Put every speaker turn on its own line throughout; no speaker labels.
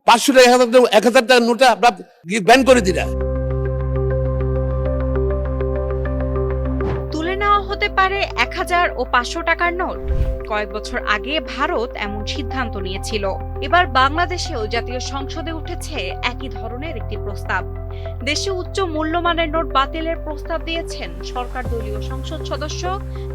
500 টাকা 1000 টাকার নোটে আপনার ব্যান করে দিলা।
তুলে নেওয়া হতে পারে 1000 ও 500 টাকার নোট। কয়েক বছর আগে ভারত এমন সিদ্ধান্ত নিয়েছিল। এবার বাংলাদেশেও জাতীয় সংসদে উঠেছে একই ধরনের একটি প্রস্তাব। দেশে উচ্চ মূল্যমানের নোট বাতিলের প্রস্তাব দিয়েছেন সরকার দলীয় সংসদ সদস্য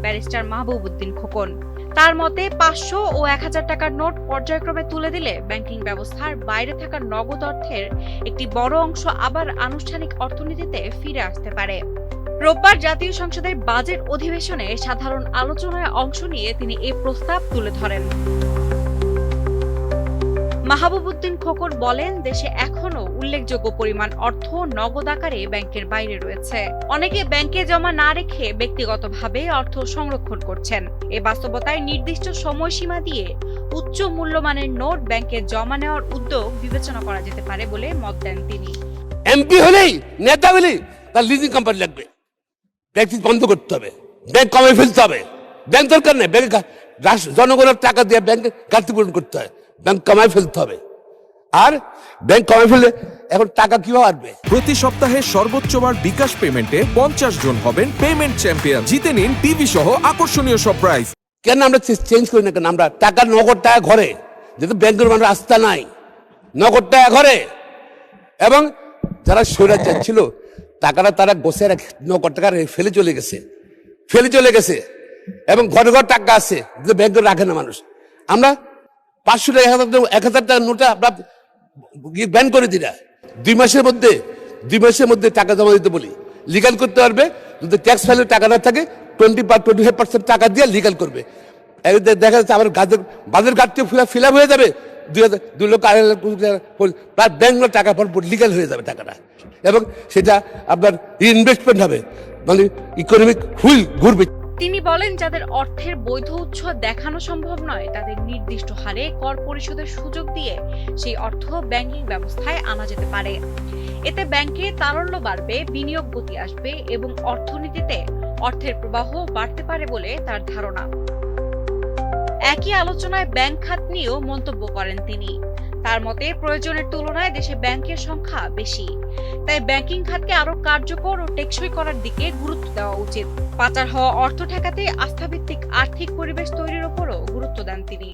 ব্যারিস্টার মাহবুবউদ্দিন খোকন। তার মতে 500 ও 1000 টাকার নোট পর্যায়ক্রমে তুলে দিলে ব্যাংকিং ব্যবস্থার বাইরে থাকা নগদ অর্থের একটি বড় অংশ আবার আনুষ্ঠানিক অর্থনীতিতে ফিরে আসতে পারে। রোববার জাতীয় সংসদের বাজেট অধিবেশনে সাধারণ আলোচনায় অংশ নিয়ে তিনি এই প্রস্তাব তুলে ধরেন। মাহবুবউদ্দিন খোকন বলেন, দেশে এখনো উল্লেখযোগ্য পরিমাণ অর্থ নগদ আকারে ব্যাংকের বাইরে রয়েছে। অনেকে ব্যাংকে জমা না রেখে ব্যক্তিগতভাবে অর্থ সংরক্ষণ করছেন। এ বাস্তবতায় নির্দিষ্ট সময়সীমা দিয়ে উচ্চ মূল্যমানের নোট ব্যাংকে জমা নেওয়ার উদ্যোগ বিবেচনা করা যেতে পারে বলে মত দেন তিনি।
এমপি হলেই নেতা হলেই তার লিজিং কোম্পানি লাগবে, ব্যাংক বন্ধ করতে হবে, ব্যাংক কমে ফেলতে হবে। ব্যাংক দরকার নেই, ব্যাংক জনগণের টাকা দিয়ে ব্যাংকে ঘাটতি পূরণ করতে হয়, ব্যাংক কমায় ফেলতে হবে। আর ব্যাংক কমায় ফেললে এখন টাকা কিভাবে আসবে?
প্রতি সপ্তাহে সর্বোচ্চবার বিকাশ পেমেন্টে 50 জন হবেন পেমেন্ট চ্যাম্পিয়ন। জিতে নিন টিভি সহ আকর্ষণীয় সব প্রাইজ।
কেন আমরা চেঞ্জ করি না? কেন আমরা টাকা নগদ টাকা ঘরে, যেহেতু ব্যাংকের মানুষ আস্থা নাই, নগদ টাকা ঘরে। এবং যারা স্বৈরাচার ছিল টাকাটা তারা বসে রাখে, নগদ টাকা ফেলে চলে গেছে এবং ঘরে ঘর টাকা আছে, ব্যাংকে রাখে না মানুষ। আমরা 500 টাকা 1000 টাকার নোটে আপনার ব্যান করে দিলা। 2 মাসের মধ্যে টাকা জমা দিতে বলি, লিগাল করতে পারবে। যদি ট্যাক্স ফাইলের টাকা না থাকে 25% টাকা দিয়ে লিগাল করবে। দেখা যাচ্ছে আমার বাজার ঘাটতি ফিল আপ হয়ে যাবে, 2 লক্ষ 2.5 লাখ তার ব্যাংকের টাকা লিগাল হয়ে যাবে টাকাটা, এবং সেটা আপনার ইনভেস্টমেন্ট হবে, মানে ইকোনমিক হুইল ঘুরবে।
তিনি বলেন, যাদের অর্থের বৈধ উৎস দেখানো সম্ভব নয় তাদের নির্দিষ্ট হারে কর পরিশোধের সুযোগ দিয়ে সেই অর্থ ব্যাংকিং ব্যবস্থায় আনা যেতে পারে। এতে ব্যাংকে তারল্য বাড়বে, বিনিয়োগ গতি আসবে এবং অর্থনীতিতে অর্থের প্রবাহ বাড়তে পারে বলে তার ধারণা। একই আলোচনায় ব্যাংক খাত নিয়েও মন্তব্য করেন তিনি। তার মতে, প্রয়োজনের তুলনায় দেশে ব্যাংকের সংখ্যা বেশি, তাই ব্যাংকিং খাতকে আরো কার্যকর ও টেকসই করার দিকে গুরুত্ব দেওয়া উচিত। পাচার হওয়া অর্থ ঠেকাতে আস্থাভিত্তিক আর্থিক পরিবেশ তৈরির উপরও গুরুত্ব দেন তিনি।